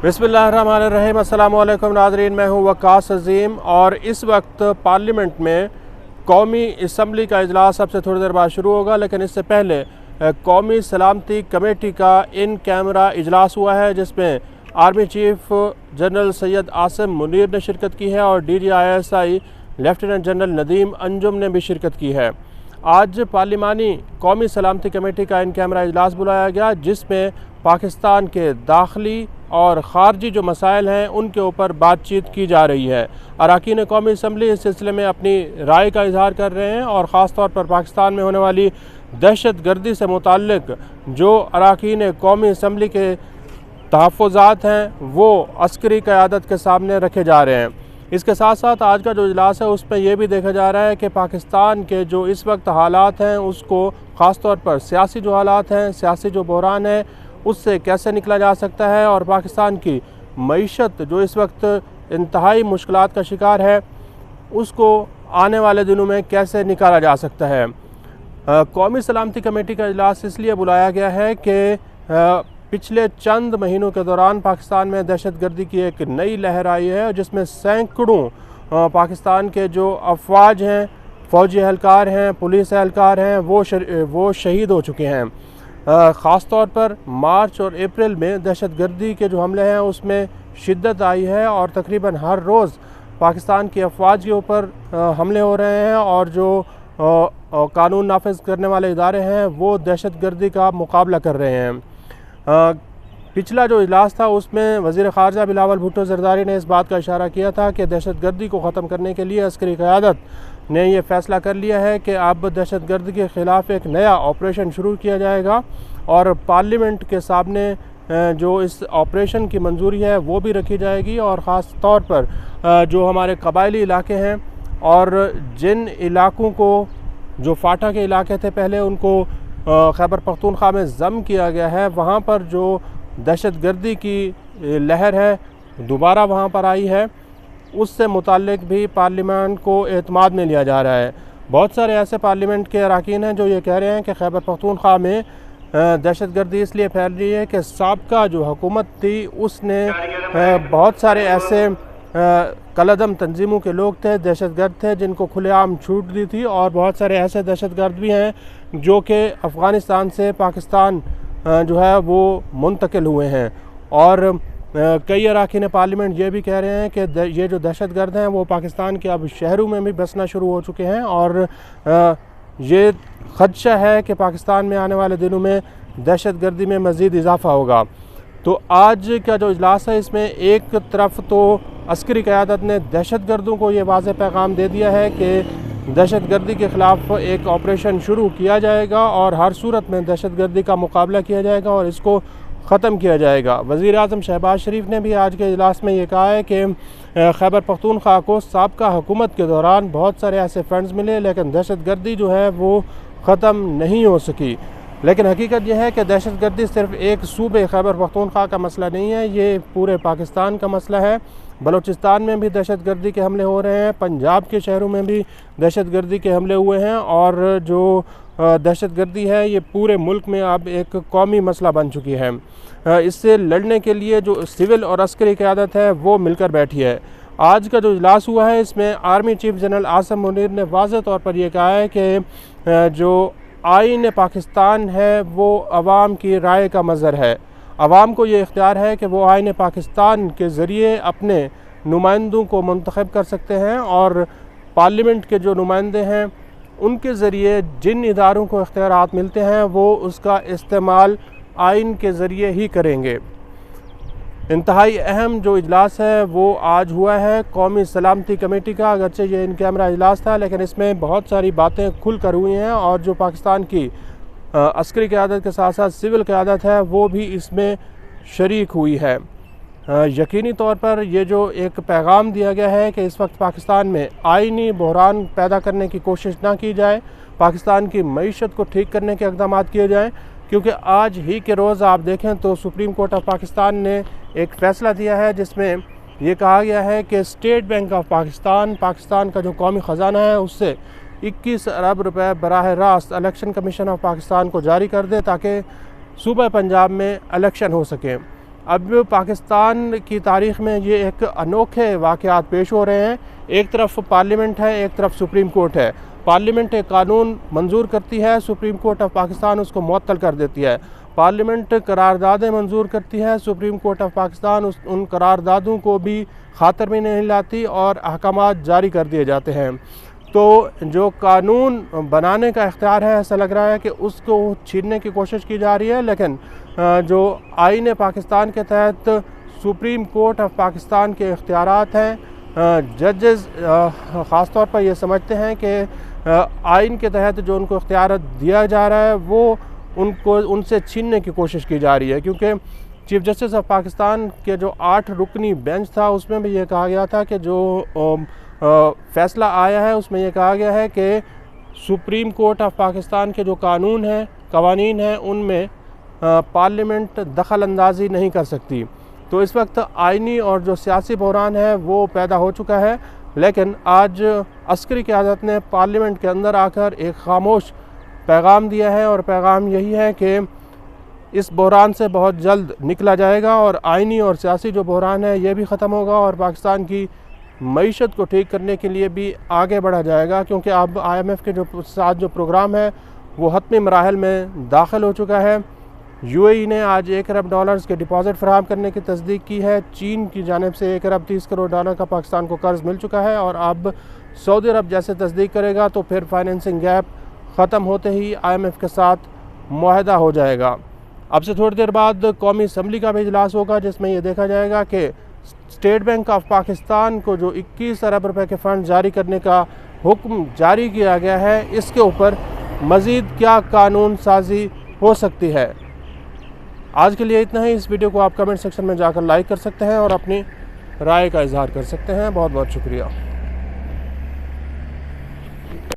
बिस्मिल्लाहिर्रहमानिर्रहीम। अस्सलामु अलैकुम नाज़रीन, मैं हूँ वकास अज़ीम और इस वक्त पार्लियामेंट में कौमी असम्बली का इजलास सबसे थोड़ी देर बाद शुरू होगा, लेकिन इससे पहले कौमी सलामती कमेटी का इन कैमरा इजलास हुआ है, जिसमें army chief general Syed Asim Munir ने शिरकत की है और DGISI lieutenant general Nadeem Anjum ने भी शिरकत की है। आज पार्लिमानी कौमी सलामती कमेटी का इन कैमरा इजलास बुलाया गया, जिसमें पाकिस्तान के दाखिली और ख़ारजी जो मसाइल हैं उनके ऊपर बातचीत की जा रही है। अरकान कौमी असम्बली इस सिलसिले में अपनी राय का इजहार कर रहे हैं और ख़ास तौर पर पाकिस्तान में होने वाली दहशत गर्दी से मुताल्लिक़ जो अरकान कौमी असम्बली के तहफ़्फ़ुज़ात हैं वो अस्करी क़यादत के सामने रखे जा रहे हैं। इसके साथ साथ आज का जो इजलास है उसमें यह भी देखा जा रहा है कि पाकिस्तान के जो इस वक्त हालात हैं उसको ख़ास तौर पर सियासी जो हालात हैं, सियासी जो बहरान है, उससे कैसे निकला जा सकता है और पाकिस्तान की मईशत जो इस वक्त इंतहाई मुश्किलात का शिकार है उसको आने वाले दिनों में कैसे निकाला जा सकता है। कौमी सलामती कमेटी का इजलास इसलिए बुलाया गया है कि पिछले चंद महीनों के दौरान पाकिस्तान में दहशत गर्दी की एक नई लहर आई है, जिसमें सैकड़ों पाकिस्तान के जो अफवाज हैं, फ़ौजी एहलकार हैं, पुलिस एहलकार हैं, वो शहीद हो चुके हैं। ख़ास तौर पर मार्च और अप्रैल में दहशत गर्दी के जो हमले हैं उसमें शिद्दत आई है और तकरीबन हर रोज़ पाकिस्तान की अफवाज के ऊपर हमले हो रहे हैं और जो कानून नाफिज करने वाले इदारे हैं वो दहशत गर्दी का मुकाबला कर रहे हैं। पिछला जो इजलास था उसमें वज़ीर ख़ारजा बिलावल भुट्टो ज़रदारी ने इस बात का इशारा किया था कि दहशत गर्दी को ख़त्म करने के लिए अस्करी क़यादत ने यह फ़ैसला कर लिया है कि अब दहशत गर्दी के ख़िलाफ़ एक नया ऑपरेशन शुरू किया जाएगा और पार्लियामेंट के सामने जो इस ऑपरेशन की मंजूरी है वो भी रखी जाएगी और ख़ास तौर पर जो हमारे कबायली इलाके हैं और जिन इलाकों को जो फाटा के इलाके थे पहले उनको खैबर पख्तूनख्वा में ज़म किया गया है, वहाँ पर जो दहशत गर्दी की लहर है दोबारा वहाँ पर आई है, उससे मुताल्लिक़ भी पार्लियामेंट को एतमाद में लिया जा रहा है। बहुत सारे ऐसे पार्लियामेंट के अरकान हैं जो ये कह रहे हैं कि खैबर पख्तूनख्वा में दहशत गर्दी इसलिए फैल रही है कि साबका जो हुकूमत थी उसने बहुत सारे ऐसे कलअदम तंजीमों के लोग थे, दहशतगर्द थे, जिनको खुलेआम छूट दी थी और बहुत सारे ऐसे दहशतगर्द भी हैं जो कि अफ़गानिस्तान से पाकिस्तान जो है वो मुंतकिल हुए हैं। और कई अरकान पार्लियामेंट ये भी कह रहे हैं कि ये जो दहशतगर्द हैं वो पाकिस्तान के अब शहरों में भी बसना शुरू हो चुके हैं और ये खदशा है कि पाकिस्तान में आने वाले दिनों में दहशत गर्दी में मज़ीद इजाफ़ा होगा। तो आज का जो इजलास है इसमें एक तरफ तो अस्करी क़यादत ने दहशत गर्दों को ये वाज़ेह पैगाम दे दिया है कि दहशत गर्दी के ख़िलाफ़ एक ऑपरेशन शुरू किया जाएगा और हर सूरत में दहशत गर्दी का मुकाबला किया जाएगा और इसको ख़त्म किया जाएगा। वज़ीर आज़म शहबाज शरीफ ने भी आज के इजलास में ये कहा है कि खैबर पख्तूनख्वा को साबका हुकूमत के दौरान बहुत सारे ऐसे फंड्स मिले लेकिन दहशत गर्दी जो है वो ख़त्म नहीं हो सकी। लेकिन हकीकत यह है कि दहशत गर्दी सिर्फ़ एक सूबे खैबर पख्तूनख्वा का मसला नहीं है, ये पूरे पाकिस्तान का मसला है। बलूचिस्तान में भी दहशत गर्दी के हमले हो रहे हैं, पंजाब के शहरों में भी दहशत गर्दी के हमले हुए हैं और जो दहशत गर्दी है ये पूरे मुल्क में अब एक कौमी मसला बन चुकी है। इससे लड़ने के लिए जो सिविल और अस्करी क़यादत है वो मिलकर बैठी है। आज का जो इजलास हुआ है इसमें army chief general Asim Munir ने वाज़ेह तौर पर यह कहा है कि जो आईन पाकिस्तान है वो अवाम की राय का मज़हर है। अवाम को ये इख्तियार है कि वो आईन पाकिस्तान के ज़रिए अपने नुमाइंदों को मुंतखब कर सकते हैं और पार्लियामेंट के जो नुमाइंदे हैं उनके ज़रिए जिन इदारों को इख्तियारात मिलते हैं वो उसका इस्तेमाल आइन के ज़रिए ही करेंगे। इंतहाई अहम जो इजलास है वो आज हुआ है कौमी सलामती कमेटी का। अगरचे ये इन कैमरा इजलास था लेकिन इसमें बहुत सारी बातें खुल कर हुई हैं और जो पाकिस्तान की अस्करी क़यादत के साथ साथ सिविल क़यादत है वो भी इसमें शरीक हुई है। यकीनी तौर पर ये जो एक पैगाम दिया गया है कि इस वक्त पाकिस्तान में आइनी बहरान पैदा करने की कोशिश ना की जाए, पाकिस्तान की मईशत को ठीक करने के इक़दाम किए जाएँ, क्योंकि आज ही के रोज़ आप देखें तो सुप्रीम कोर्ट ऑफ पाकिस्तान ने एक फ़ैसला दिया है जिसमें ये कहा गया है कि स्टेट बैंक ऑफ पाकिस्तान का जो कौमी ख़जाना है उससे 21 अरब रुपए बराह रास्त इलेक्शन कमीशन ऑफ पाकिस्तान को जारी कर दे ताकि सूबा पंजाब में इलेक्शन हो सकें। अब पाकिस्तान की तारीख़ में ये एक अनोखे वाक़यात पेश हो रहे हैं। एक तरफ पार्लियामेंट है, एक तरफ सुप्रीम कोर्ट है। पार्लियामेंट एक कानून मंजूर करती है, सुप्रीम कोर्ट ऑफ पाकिस्तान उसको मुअत्तल कर देती है। पार्लियामेंट करारदादें मंजूर करती है, सुप्रीम कोर्ट ऑफ पाकिस्तान उन करारदादों को भी खातर में नहीं लाती और अहकामात जारी कर दिए जाते हैं। तो जो कानून बनाने का इख्तियार है, ऐसा लग रहा है कि उसको छीनने की कोशिश की जा रही है। लेकिन जो आईन पाकिस्तान के तहत सुप्रीम कोर्ट ऑफ पाकिस्तान के इख्तियारात हैं, जजेस ख़ास तौर पर ये समझते हैं कि आइन के तहत जो उनको इख्तियार दिया जा रहा है वो उनसे छीनने की कोशिश की जा रही है। क्योंकि चीफ जस्टिस ऑफ पाकिस्तान के जो 8 रुकनी बेंच था, उसमें भी ये कहा गया था कि जो फ़ैसला आया है उसमें यह कहा गया है कि सुप्रीम कोर्ट ऑफ पाकिस्तान के जो कानून हैं, कवानीन हैं, उनमें पार्लियामेंट दखल अंदाज़ी नहीं कर सकती। तो इस वक्त आइनी और जो सियासी बहरान है वो पैदा हो चुका है। लेकिन आज अस्करी क़यादत ने पार्लियामेंट के अंदर आकर एक खामोश पैगाम दिया है और पैगाम यही है कि इस बहरान से बहुत जल्द निकला जाएगा और आइनी और सियासी जो बहरान है ये भी ख़त्म होगा और पाकिस्तान की मईशत को ठीक करने के लिए भी आगे बढ़ा जाएगा। क्योंकि अब IMF के साथ जो प्रोग्राम है वो हतमी मराहल में दाखिल हो चुका है। UAE ने आज $1 अरब के डिपॉज़िट फराहम करने की तस्दीक की है। चीन की जानिब से $1 अरब 30 करोड़ का पाकिस्तान को कर्ज़ मिल चुका है और अब सऊदी अरब जैसे तस्दीक करेगा तो फिर फाइनेंसिंग गैप ख़त्म होते ही IMF के साथ मुआहदा हो जाएगा। अब से थोड़ी देर बाद कौमी असम्बली का भी इजलास होगा जिसमें यह देखा जाएगा कि स्टेट बैंक ऑफ पाकिस्तान को जो 21 अरब रुपए के फ़ंड जारी करने का हुक्म जारी किया गया है, इसके ऊपर मज़ीद क्या कानून साजी हो सकती है। आज के लिए इतना ही। इस वीडियो को आप कमेंट सेक्शन में जाकर लाइक कर सकते हैं और अपनी राय का इजहार कर सकते हैं। बहुत बहुत शुक्रिया।